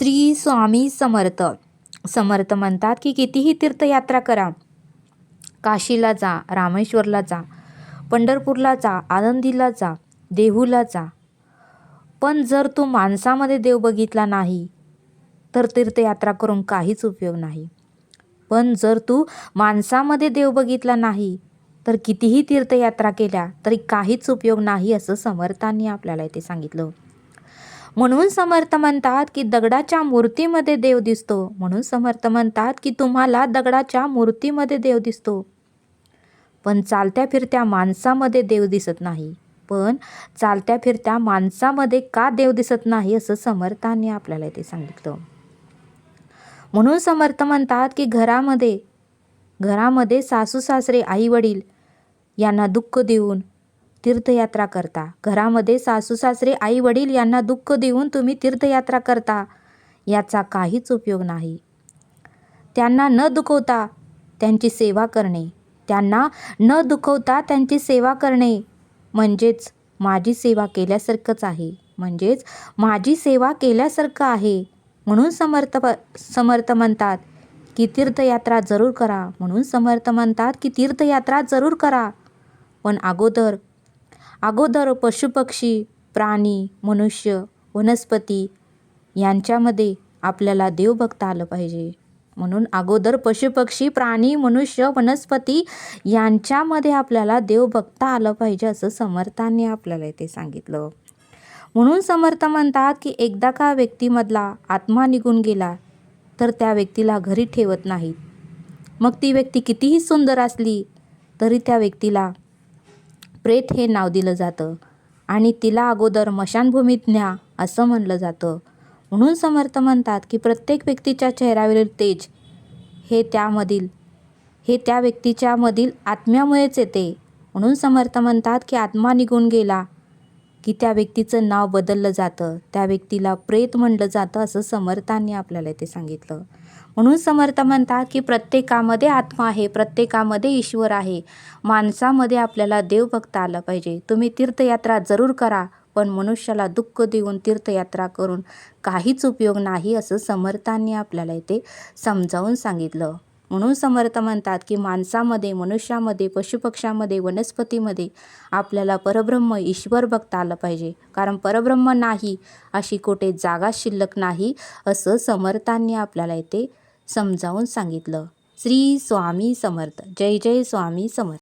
श्री स्वामी समर्थ. समर्थ म्हणतात की कितीही तीर्थयात्रा करा, काशीला जा, रामेश्वरला जा, पंढरपूरला जा, आळंदीला जा, देहूला जा, पण जर तू माणसामध्ये देव बघितला नाही तर तीर्थयात्रा करून काहीच उपयोग नाही. पण जर तू माणसामध्ये देव बघितला नाही तर कितीही तीर्थयात्रा केल्या तरी काहीच उपयोग नाही, असं समर्थांनी आपल्याला इथे सांगितलं. म्हणून समर्थ म्हणतात की दगडाच्या मूर्तीमध्ये देव दिसतो. म्हणून समर्थ म्हणतात की तुम्हाला दगडाच्या मूर्तीमध्ये देव दिसतो, पण चालत्या फिरत्या माणसामध्ये देव दिसत नाही. पण चालत्या फिरत्या माणसामध्ये का देव दिसत नाही, असं समर्थांनी आपल्याला इथे सांगितलं. म्हणून समर्थ म्हणतात की घरामध्ये सासू सासरे आई वडील यांना दुःख देऊन तीर्थयात्रा करता. घरामध्ये सासू सासरे आई वडील यांना दुःख देऊन तुम्ही तीर्थयात्रा करता, याचा काहीच उपयोग नाही. त्यांना न दुखवता त्यांची सेवा करणे, त्यांना न दुखवता त्यांची सेवा करणे म्हणजेच माझी सेवा केल्यासारखंच आहे, म्हणजेच माझी सेवा केल्यासारखं आहे. म्हणून समर्थ म्हणतात की तीर्थयात्रा जरूर करा. म्हणून समर्थ म्हणतात की तीर्थयात्रा जरूर करा, पण अगोदर पशुपक्षी, प्राणी, मनुष्य, वनस्पती यांच्यामध्ये आपल्याला देव बघता आलं पाहिजे. म्हणून अगोदर पशुपक्षी, प्राणी, मनुष्य, वनस्पती यांच्यामध्ये आपल्याला देव बघता आलं पाहिजे, असं समर्थांनी आपल्याला इथे सांगितलं. म्हणून समर्थ म्हणतात की एकदा का व्यक्तीमधला आत्मा निघून गेला तर त्या व्यक्तीला घरी ठेवत नाहीत. मग ती व्यक्ती कितीही सुंदर असली तरी त्या व्यक्तीला प्रेत हे नाव दिलं जातं आणि तिला अगोदर मशानभूमीत न्या असं म्हणलं जातं. म्हणून समर्थ म्हणतात की प्रत्येक व्यक्तीच्या चेहऱ्यावरील तेज हे त्या व्यक्तीच्या मधील आत्म्यामुळेच येते. म्हणून समर्थ म्हणतात की आत्मा निघून गेला की त्या व्यक्तीचं नाव बदललं जातं, त्या व्यक्तीला प्रेत म्हणलं जातं, असं समर्थांनी आपल्याला इथे सांगितलं. म्हणून समर्थ म्हणतात की प्रत्येकामध्ये आत्मा आहे, प्रत्येकामध्ये ईश्वर आहे. माणसामध्ये आपल्याला देव बघता आला पाहिजे. तुम्ही तीर्थयात्रा जरूर करा, पण मनुष्याला दुःख देऊन तीर्थयात्रा करून काहीच उपयोग नाही, असं समर्थांनी आपल्याला इथे समजावून सांगितलं. म्हणून समर्थ म्हणतात की माणसामध्ये, मनुष्यामध्ये, पशुपक्ष्यामध्ये, वनस्पतीमध्ये आपल्याला परब्रह्म ईश्वर बघता आलं पाहिजे, कारण परब्रह्म नाही अशी कोठे जागा शिल्लक नाही, असं समर्थांनी आपल्याला इथे समजावून सांगितलं. श्री स्वामी समर्थ. जय जय स्वामी समर्थ.